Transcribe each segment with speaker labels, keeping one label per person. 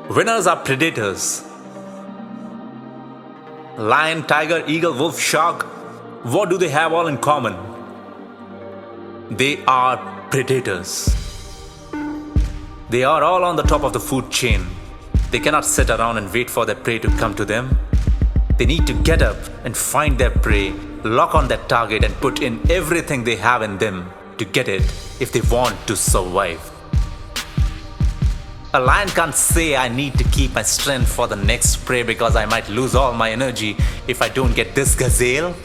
Speaker 1: Winners are predators. Lion, tiger, eagle, wolf, shark. What do they have all in common? They are predators. They are all on the top of the food chain. They cannot sit around and wait for their prey to come to them. They need to get up and find their prey, lock on that target and put in everything they have in them to get it if they want to survive. A lion can't say, I need to keep my strength for the next prey because I might lose all my energy if I don't get this gazelle.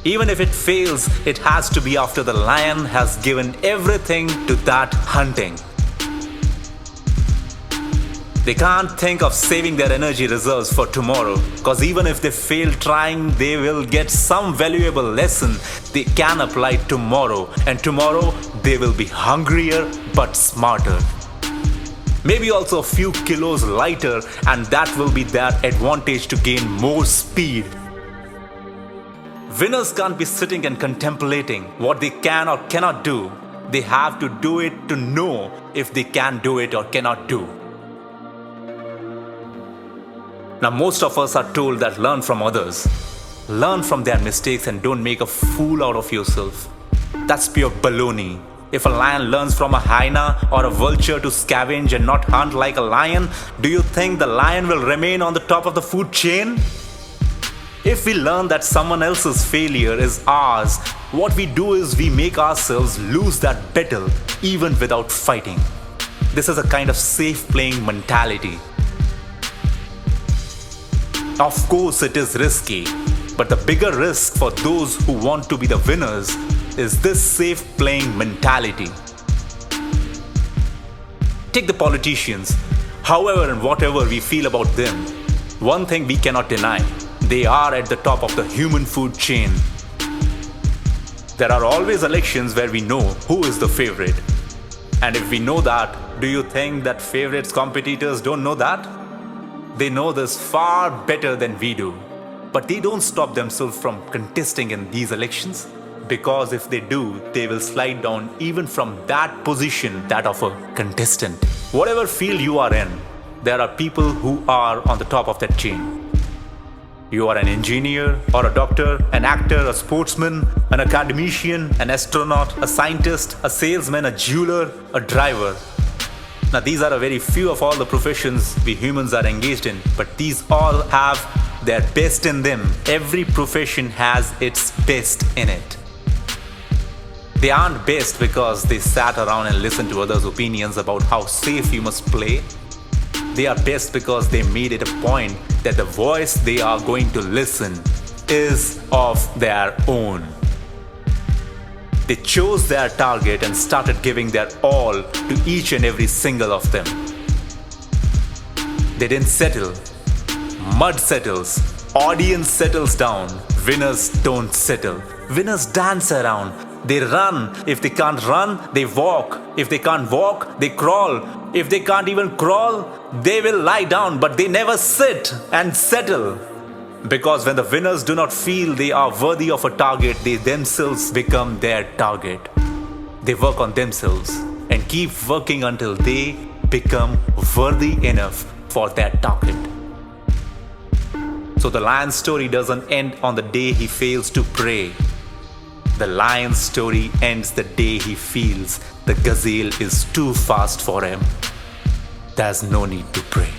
Speaker 1: Even if it fails, it has to be after the lion has given everything to that hunting. They can't think of saving their energy reserves for tomorrow, because even if they fail trying, they will get some valuable lesson they can apply tomorrow, and tomorrow they will be hungrier but smarter. Maybe also a few kilos lighter, and that will be their advantage to gain more speed. Winners can't be sitting and contemplating what they can or cannot do. They have to do it to know if they can do it or cannot do. Now, most of us are told that learn from others. Learn from their mistakes and don't make a fool out of yourself. That's pure baloney. If a lion learns from a hyena or a vulture to scavenge and not hunt like a lion, do you think the lion will remain on the top of the food chain? If we learn that someone else's failure is ours, what we do is we make ourselves lose that battle even without fighting. This is a kind of safe playing mentality. Of course, it is risky, but the bigger risk for those who want to be the winners is this safe playing mentality. Take the politicians. However and whatever we feel about them, one thing we cannot deny: they are at the top of the human food chain. There are always elections where we know who is the favorite. And if we know that, do you think that favorites competitors don't know that? They know this far better than we do. But they don't stop themselves from contesting in these elections, because if they do, they will slide down even from that position, that of a contestant. Whatever field you are in, there are people who are on the top of that chain. You are an engineer or a doctor, an actor, a sportsman, an academician, an astronaut, a scientist, a salesman, a jeweler, a driver. Now, these are a very few of all the professions we humans are engaged in, but these all have their best in them. Every profession has its best in it. They aren't best because they sat around and listened to others' opinions about how safe you must play. They are best because they made it a point that the voice they are going to listen is of their own. They chose their target and started giving their all to each and every single of them. They didn't settle. Mud settles. Audience settles down. Winners don't settle. Winners dance around. They run. If they can't run, they walk. If they can't walk, they crawl. If they can't even crawl, they will lie down, but they never sit and settle. Because when the winners do not feel they are worthy of a target, they themselves become their target. They work on themselves and keep working until they become worthy enough for their target. So the lion's story doesn't end on the day he fails to pray. The lion's story ends the day he feels the gazelle is too fast for him. There's no need to pray.